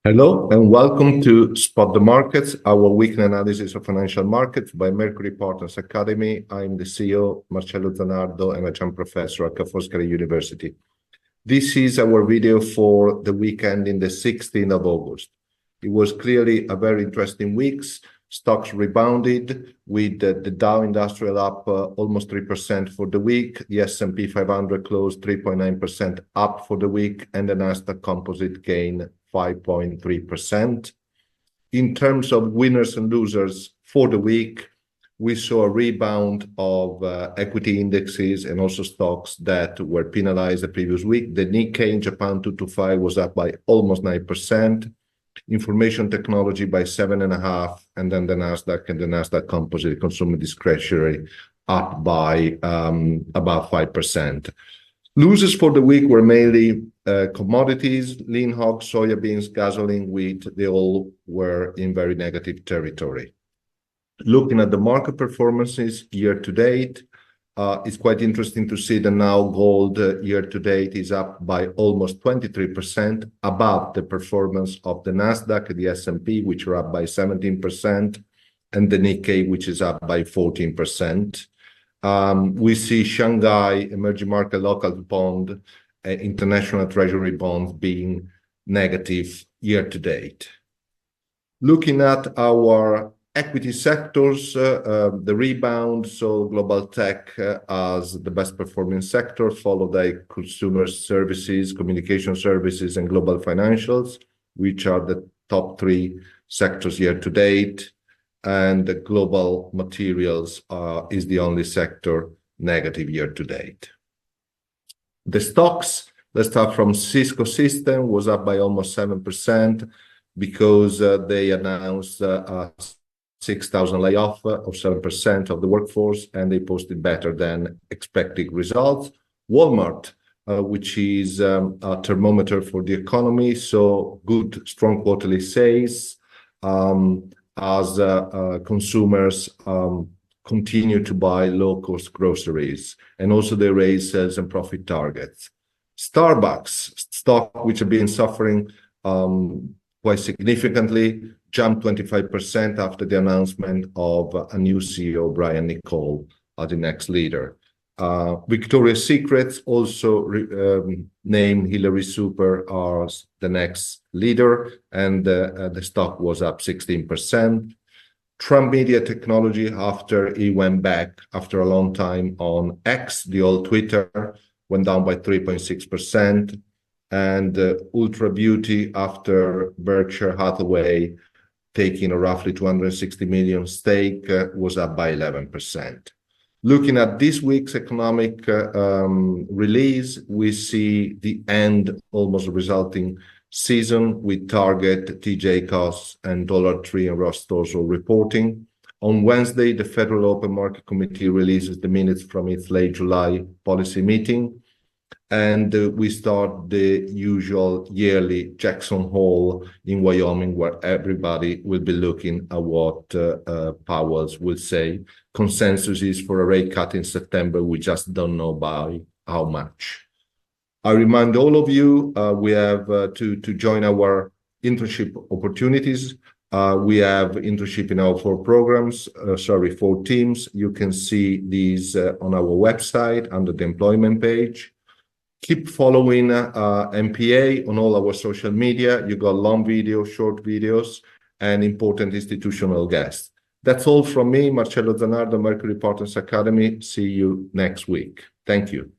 Hello and welcome to Spot the Markets, our weekly analysis of financial markets by Mercury Partners Academy. I'm the CEO, Marcello Zanardo, and I'm professor at Ca' Foscari University. This is our video for the weekend in the 16th of August. It was clearly a very interesting week. Stocks rebounded with the Dow Industrial up almost 3% for the week. The S&P 500 closed 3.9% up for the week, and the Nasdaq Composite gained 5.3%. In terms of winners and losers for the week, we saw a rebound of equity indexes and also stocks that were penalized the previous week. The Nikkei in Japan 225 was up by almost 9%, information technology by 7.5%, and then the Nasdaq and the Nasdaq Composite consumer discretionary up by about 5%. Losers for the week were mainly commodities, lean hog, soybeans, gasoline, wheat. They all were in very negative territory. Looking at the market performances year to date, it's quite interesting to see that now gold year to date is up by almost 23%, above the performance of the Nasdaq, the S&P, which are up by 17%, and the Nikkei, which is up by 14%. We see Shanghai emerging market local bond, international treasury bonds being negative year to date. Looking at our equity sectors, the rebound, so global tech as the best performing sector, followed by consumer services, communication services, and global financials, which are the top three sectors year to date. And the global materials is the only sector negative year to date. The stocks, let's start from Cisco System, was up by almost 7% because they announced a 6,000 layoff of 7% of the workforce, and they posted better than expected results. Walmart, which is a thermometer for the economy, so good, strong quarterly sales as consumers continue to buy low-cost groceries, and also they raise sales and profit targets. Starbucks stock, which have been suffering quite significantly, jumped 25% after the announcement of a new CEO, Brian Niccol, as the next leader. Victoria's Secret also named Hillary Super as the next leader, and the stock was up 16%. Trump Media Technology, after he went back after a long time on X, the old Twitter, went down by 3.6%. And Ultra Beauty, after Berkshire Hathaway taking a roughly 260 million stake, was up by 11%. Looking at this week's economic release, we see the end almost resulting season with Target, TJ Costs, and Dollar Tree and Ross Stores all reporting. On Wednesday, the Federal Open Market Committee releases the minutes from its late July policy meeting. And we start the usual yearly Jackson Hole in Wyoming, where everybody will be looking at what Powell's will say. Consensus is for a rate cut in September. We just don't know by how much. I remind all of you, we have to join our internship opportunities. We have internship in our four teams. You can see these on our website under the employment page. Keep following MPA on all our social media. You got long videos, short videos, and important institutional guests. That's all from me, Marcello Zanardo, Mercury Partners Academy. See you next week. Thank you.